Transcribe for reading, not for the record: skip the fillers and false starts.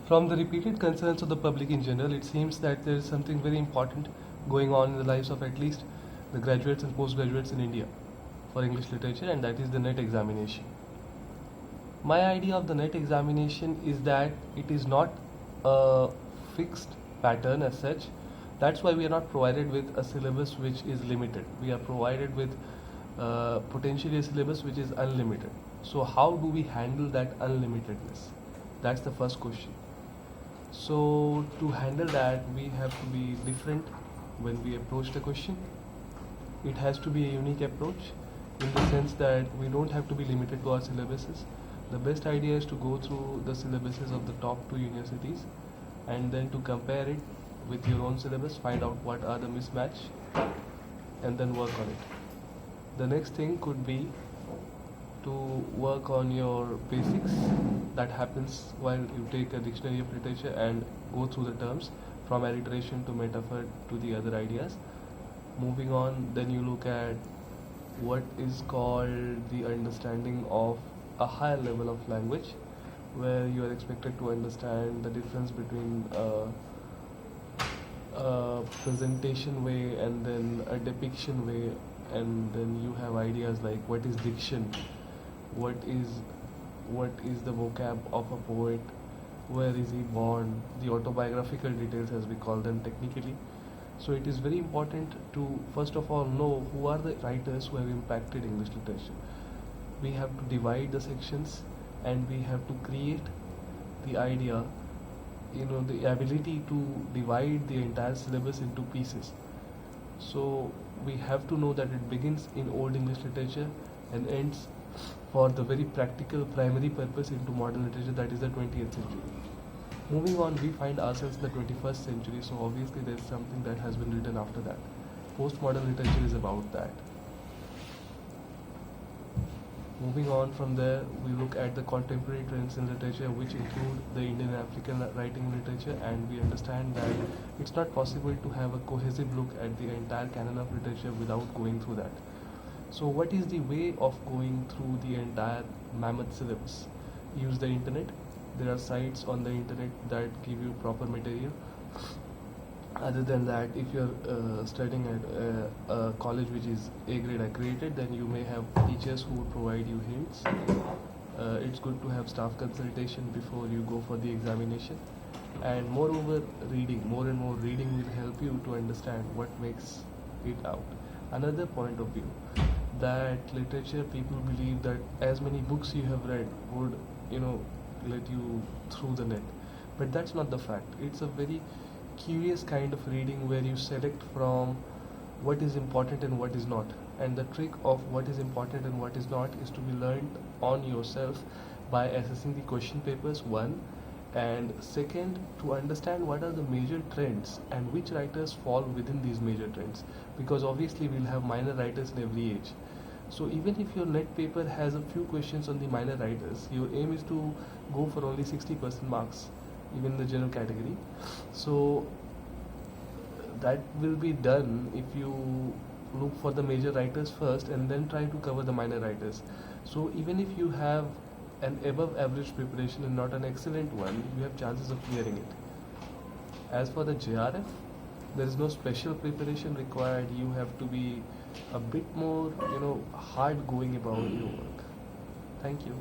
From the repeated concerns of the public in general, it seems that there is something very important going on in the lives of at least the graduates and postgraduates in India for English literature, and that is the NET examination. My idea of the NET examination is that it is not a fixed pattern as such. That's why we are not provided with a syllabus which is limited. We are provided with potentially a syllabus which is unlimited. So, how do we handle that unlimitedness? That's the first question. So, to handle that, we have to be different when we approach the question. It has to be a unique approach in the sense that we don't have to be limited to our syllabuses. The best idea is to go through the syllabuses of the top two universities and then to compare it with your own syllabus, find out what are the mismatch, and then work on it. The next thing could be to work on your basics. That happens while you take a dictionary of literature and go through the terms from alliteration to metaphor to the other ideas. Moving on, then you look at what is called the understanding of a higher level of language, where you are expected to understand the difference between a presentation way and then a depiction way, and then you have ideas like what is diction, what is the vocab of a poet, where is he born, the autobiographical details as we call them technically. So it is very important to first of all know who are the writers who have impacted English literature. We have to divide the sections and we have to create the idea, the ability to divide the entire syllabus into pieces. So we have to know that it begins in Old English literature and ends for the very practical primary purpose into modern literature, that is the 20th century. Moving on, we find ourselves in the 21st century, so obviously there is something that has been written after that. Postmodern literature is about that. Moving on from there, we look at the contemporary trends in literature, which include the Indian African writing literature, and we understand that it's not possible to have a cohesive look at the entire canon of literature without going through that. So, what is the way of going through the entire mammoth syllabus? Use the internet. There are sites on the internet that give you proper material. Other than that, if you're studying at a college which is A grade accredited, then you may have teachers who will provide you hints. It's good to have staff consultation before you go for the examination. And moreover, reading, more and more reading will help you to understand what makes it out. Another point of view, that literature, people believe that as many books you have read would, let you through the net. But that's not the fact. It's a very curious kind of reading where you select from what is important and what is not. And the trick of what is important and what is not is to be learned on yourself by assessing the question papers, one, and second, to understand what are the major trends and which writers fall within these major trends, because obviously we'll have minor writers in every age. So even if your net paper has a few questions on the minor writers, your aim is to go for only 60% marks, even in the general category. So that will be done if you look for the major writers first and then try to cover the minor writers. So even if you have an above average preparation and not an excellent one, you have chances of clearing it. As for the JRF, there is no special preparation required. You have to be a bit more, hard going about your work. Thank you.